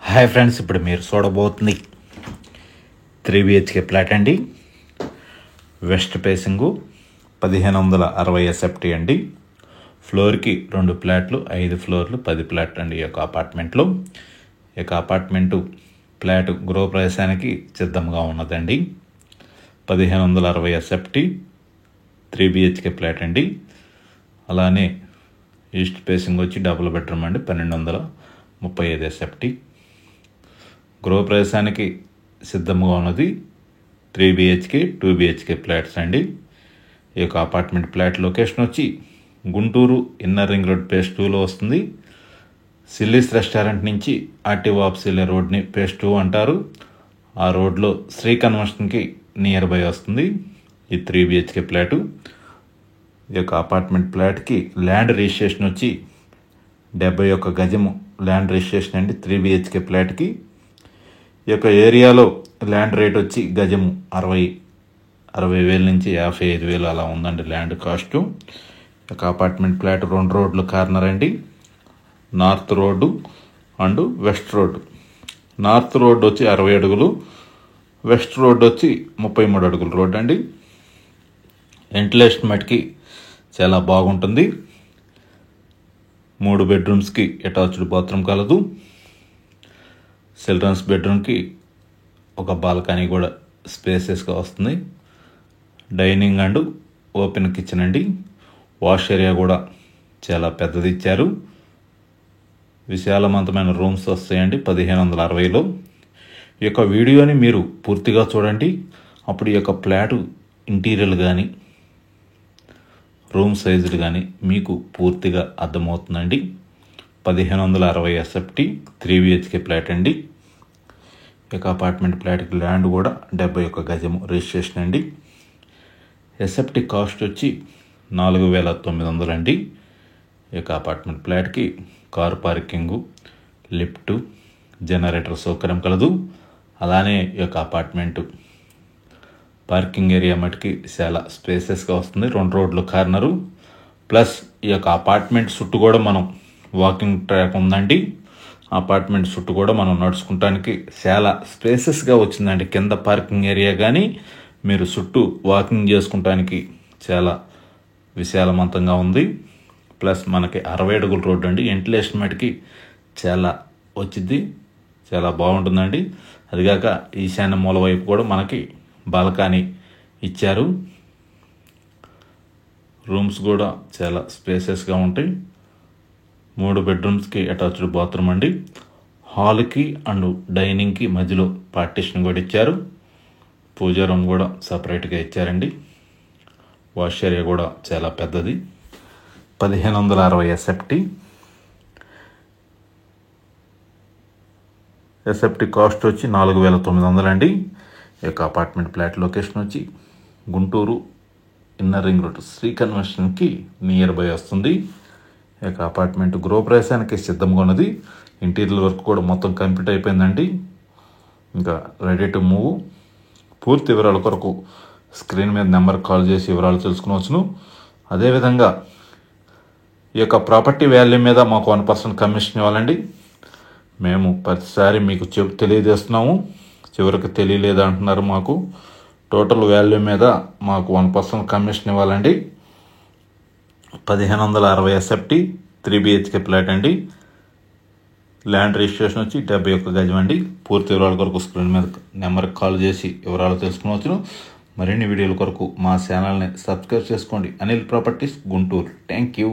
Hi friends, ఇప్పుడు మీరు చూడబోతుంది 3 BHK flat అండి. వెస్ట్ ఫేసింగు 1560 SFT అండి. ఫ్లోర్కి 2 ఫ్లాట్లు, 5 ఫ్లోర్లు, 10 ఫ్లాట్లు అండి. ఈ యొక్క అపార్ట్మెంట్లో ఈ యొక్క అపార్ట్మెంటు ఫ్లాట్ గృహప్రవేశానికి సిద్ధంగా ఉన్నదండి. 1560 SFT 3 BHK ఫ్లాట్ అండి. అలానే ఈస్ట్ ఫేసింగ్ వచ్చి డబుల్ బెడ్రూమ్ అండి. 1235 SFT గృహప్రవేశానికి సిద్ధంగా ఉన్నది. 3 BHK 2 BHK ఫ్లాట్స్ అండి. ఈ యొక్క అపార్ట్మెంట్ ఫ్లాట్ లొకేషన్ వచ్చి Guntur inner ring road phase 2లో వస్తుంది. సిల్లీస్ రెస్టారెంట్ నుంచి ఆర్టీఓ ఆఫీస్ వెళ్ళే రోడ్ని ఫేజ్ 2 అంటారు. ఆ రోడ్లో శ్రీ కన్వెన్షన్కి నియర్ బై వస్తుంది ఈ 3 BHK ఫ్లాటు. ఈ యొక్క అపార్ట్మెంట్ ఫ్లాట్కి ల్యాండ్ రిజిస్ట్రేషన్ వచ్చి 71 గజము ల్యాండ్ రిజిస్ట్రేషన్ అండి. 3 BHK ఫ్లాట్కి ఈ యొక్క ఏరియాలో ల్యాండ్ రేట్ వచ్చి గజము 60,000 నుంచి 55,000 అలా ఉందండి ల్యాండ్ కాస్టు. ఈ యొక్క అపార్ట్మెంట్ ఫ్లాట్ 2 రోడ్లు కార్నర్ అండి. North road and west road. North road వచ్చి 60 అడుగులు, వెస్ట్ రోడ్డు వచ్చి 33 అడుగులు రోడ్డు అండి. వెంటిలేషన్ మటుకి చాలా బాగుంటుంది. 3 బెడ్రూమ్స్కి అటాచ్డ్ బాత్రూమ్ కలదు. చిల్డ్రన్స్ బెడ్రూమ్కి ఒక బాల్కనీ కూడా స్పేసెస్గా వస్తుంది. డైనింగ్ అండ్ ఓపెన్ కిచెన్ అండి. వాష్ ఏరియా కూడా చాలా పెద్దది ఇచ్చారు. విశాలవంతమైన రూమ్స్ వస్తాయండి 1560లో. ఈ యొక్క వీడియోని మీరు పూర్తిగా చూడండి. అప్పుడు ఈ యొక్క ఫ్లాటు ఇంటీరియర్ కానీ రూమ్ సైజులు కానీ మీకు పూర్తిగా అర్థమవుతుందండి. 1560 SFT 3 BHK ఫ్లాట్ అండి. ఈ యొక్క అపార్ట్మెంట్ ఫ్లాట్కి ల్యాండ్ కూడా 71 గజము రిజిస్ట్రేషన్ అండి. SFT కాస్ట్ వచ్చి 4,900 అండి. ఈ యొక్క అపార్ట్మెంట్ ఫ్లాట్కి కారు పార్కింగు, లిఫ్టు, జనరేటర్ సౌకర్యం కలదు. అలానే ఈ యొక్క అపార్ట్మెంటు పార్కింగ్ ఏరియా మటుకి చాలా స్పేసెస్గా వస్తుంది. 2 రోడ్లు కార్నరు ప్లస్ ఈ యొక్క అపార్ట్మెంట్ చుట్టూ కూడా మనం వాకింగ్ ట్రాక్ ఉందండి. అపార్ట్మెంట్ చుట్టూ కూడా మనం నడుచుకుంటానికి చాలా స్పేసెస్గా వచ్చిందండి. కింద పార్కింగ్ ఏరియా కానీ మీరు చుట్టూ వాకింగ్ చేసుకుంటానికి చాలా విశాలవంతంగా ఉంది. ప్లస్ మనకి 60 అడుగుల రోడ్డు అండి. వెంటిలేషన్ మటుకి చాలా వచ్చింది, చాలా బాగుంటుందండి. అదిగాక ఈశాన్య మూల వైపు కూడా మనకి బాల్కనీ ఇచ్చారు. రూమ్స్ కూడా చాలా స్పేసెస్గా ఉంటాయి. 3 బెడ్రూమ్స్కి అటాచ్డ్ బాత్రూమ్ అండి. హాల్కి అండ్ డైనింగ్కి మధ్యలో పార్టీషన్ కూడా ఇచ్చారు. పూజా రూమ్ కూడా సపరేట్గా ఇచ్చారండి. వాష్ ఏరియా కూడా చాలా పెద్దది. 1560 SFT కాస్ట్ వచ్చి 4,900 అండి. ఈ యొక్క అపార్ట్మెంట్ ఫ్లాట్ లొకేషన్ వచ్చి Guntur inner ring road Sri కన్వెన్షన్కి నియర్ బై వస్తుంది. ఈ యొక్క అపార్ట్మెంట్ గృహప్రవేశానికి సిద్ధంగా ఉన్నది. ఇంటీరియర్ వర్క్ కూడా మొత్తం కంప్లీట్ అయిపోయిందండి. ఇంకా రెడీ టు మూవ్. పూర్తి వివరాల కొరకు స్క్రీన్ మీద నెంబర్ కాల్ చేసి వివరాలు తెలుసుకునవచ్చును. అదేవిధంగా ఈ యొక్క ప్రాపర్టీ వాల్యూ మీద మాకు 1% కమిషన్ ఇవ్వాలండి. మేము ప్రతిసారి మీకు తెలియజేస్తున్నాము. చివరికి తెలియలేదు అంటున్నారు. మాకు టోటల్ వాల్యూ మీద మాకు 1% కమిషన్ ఇవ్వాలండి. 1560 SFT 3 BHK ఫ్లాట్ అండి. ల్యాండ్ రిజిస్ట్రేషన్ వచ్చి 71 గజం అండి. పూర్తి వివరాల కొరకు స్క్రీన్ మీద నెంబర్కి కాల్ చేసి వివరాలు తెలుసుకోవచ్చును. మరిన్ని వీడియోల కొరకు మా ఛానల్ని సబ్స్క్రైబ్ చేసుకోండి. Anil properties Guntur. Thank you.